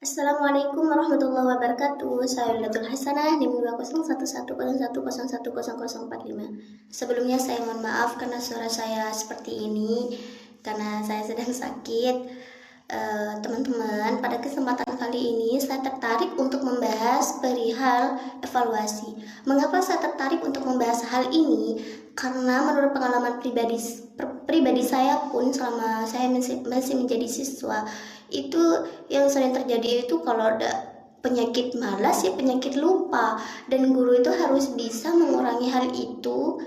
Assalamualaikum warahmatullahi wabarakatuh. Saya Lulatul Hasanah, NIM 2011111100045. Sebelumnya saya mohon maaf karena suara saya seperti ini, karena saya sedang sakit. Teman-teman, pada kesempatan kali ini saya tertarik untuk membahas perihal evaluasi. Mengapa saya tertarik untuk membahas hal ini? Karena menurut pengalaman pribadi saya pun selama saya masih menjadi siswa, itu yang sering terjadi itu kalau ada penyakit malas ya penyakit lupa, dan guru itu harus bisa mengurangi hal itu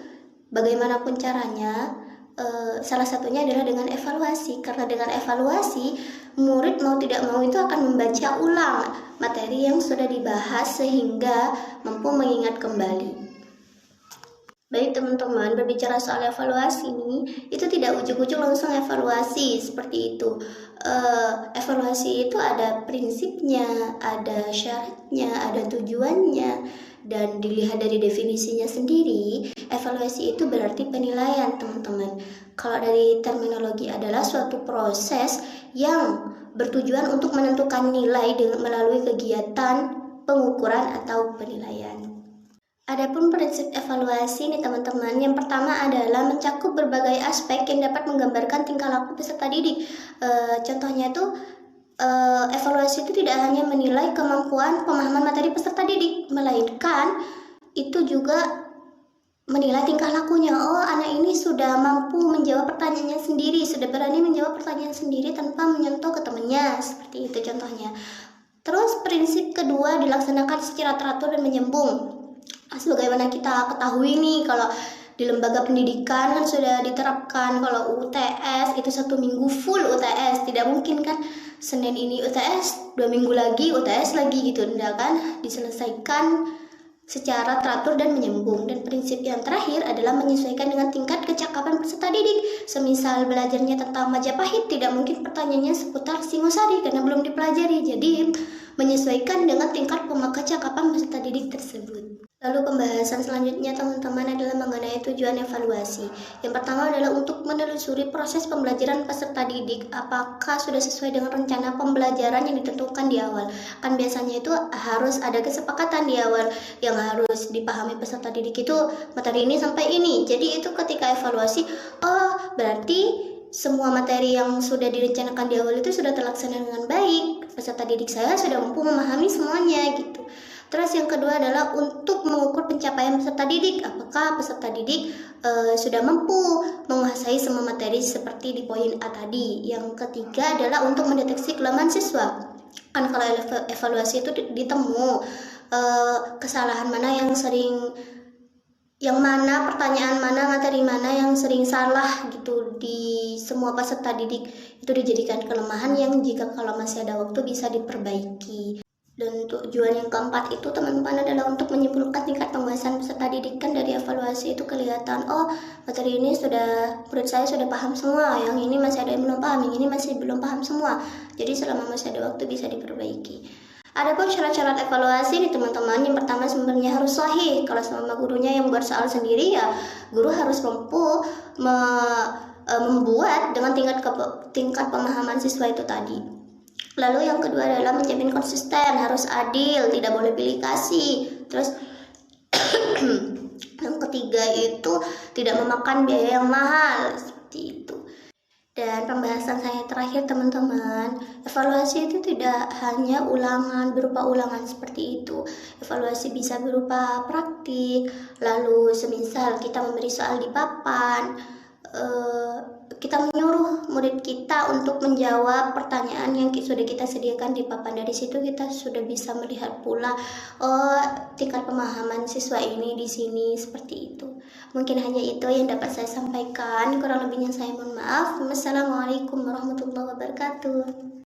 bagaimanapun caranya. Salah satunya adalah dengan evaluasi, karena dengan evaluasi murid mau tidak mau itu akan membaca ulang materi yang sudah dibahas sehingga mampu mengingat kembali. Baik teman-teman, berbicara soal evaluasi ini, itu tidak ujuk-ujuk langsung evaluasi seperti itu. Evaluasi itu ada prinsipnya, ada syaratnya, ada tujuannya, dan dilihat dari definisinya sendiri. Evaluasi itu berarti penilaian teman-teman. Kalau dari terminologi adalah suatu proses yang bertujuan untuk menentukan nilai melalui kegiatan pengukuran atau penilaian. Adapun prinsip evaluasi nih teman-teman, yang pertama adalah mencakup berbagai aspek yang dapat menggambarkan tingkah laku peserta didik. Contohnya itu evaluasi itu tidak hanya menilai kemampuan pemahaman materi peserta didik, melainkan itu juga menilai tingkah lakunya. Oh, anak ini sudah mampu menjawab pertanyaannya sendiri, sudah berani menjawab pertanyaan sendiri tanpa menyentuh ke temannya, seperti itu contohnya. Terus prinsip kedua dilaksanakan secara teratur dan menyambung. Sebagaimana kita ketahui nih, kalau di lembaga pendidikan kan sudah diterapkan kalau UTS itu 1 minggu full UTS, tidak mungkin kan Senin ini UTS, 2 minggu lagi UTS lagi gitu, tidak kan, diselesaikan secara teratur dan menyambung. Dan prinsip yang terakhir adalah menyesuaikan dengan tingkat kecakapan peserta didik. Semisal belajarnya tentang Majapahit, tidak mungkin pertanyaannya seputar Singosari karena belum dipelajari, jadi menyesuaikan dengan tingkat kecakapan peserta didik tersebut. Lalu pembahasan selanjutnya teman-teman adalah mengenai tujuan evaluasi. Yang pertama adalah untuk menelusuri proses pembelajaran peserta didik, apakah sudah sesuai dengan rencana pembelajaran yang ditentukan di awal. Kan biasanya itu harus ada kesepakatan di awal yang harus dipahami peserta didik itu materi ini sampai ini. Jadi itu ketika evaluasi, oh berarti semua materi yang sudah direncanakan di awal itu sudah terlaksana dengan baik. Peserta didik saya sudah mampu memahami semuanya gitu. Terus yang kedua adalah untuk mengukur pencapaian peserta didik, apakah peserta didik sudah mampu menguasai semua materi seperti di poin A tadi. Yang ketiga adalah untuk mendeteksi kelemahan siswa. Kan kalau evaluasi itu ditemu kesalahan mana yang mana, pertanyaan mana, materi mana yang sering salah gitu di semua peserta didik, itu dijadikan kelemahan yang jika kalau masih ada waktu bisa diperbaiki. Dan tujuan yang keempat itu teman-teman adalah untuk menyimpulkan tingkat penguasaan peserta didik. Kan dari evaluasi itu kelihatan, oh materi ini menurut saya sudah paham semua, yang ini masih ada yang belum paham, yang ini masih belum paham semua. Jadi selama masih ada waktu bisa diperbaiki. Adapun syarat-syarat evaluasi nih teman-teman, yang pertama sumbernya harus sahih. Kalau selama gurunya yang buat soal sendiri, ya guru harus mampu membuat dengan tingkat pemahaman siswa itu tadi. Lalu yang kedua adalah menjamin konsisten, harus adil, tidak boleh pilih kasih. Terus yang ketiga itu tidak memakan biaya yang mahal, seperti itu. Dan pembahasan saya terakhir teman-teman, evaluasi itu tidak hanya berupa ulangan seperti itu. Evaluasi bisa berupa praktik, lalu semisal kita memberi soal di papan, kita menyuruh murid kita untuk menjawab pertanyaan yang sudah kita sediakan di papan. Dari situ kita sudah bisa melihat pula, oh tingkat pemahaman siswa ini di sini seperti itu. Mungkin hanya itu yang dapat saya sampaikan, kurang lebihnya saya mohon maaf. Wassalamualaikum warahmatullahi wabarakatuh.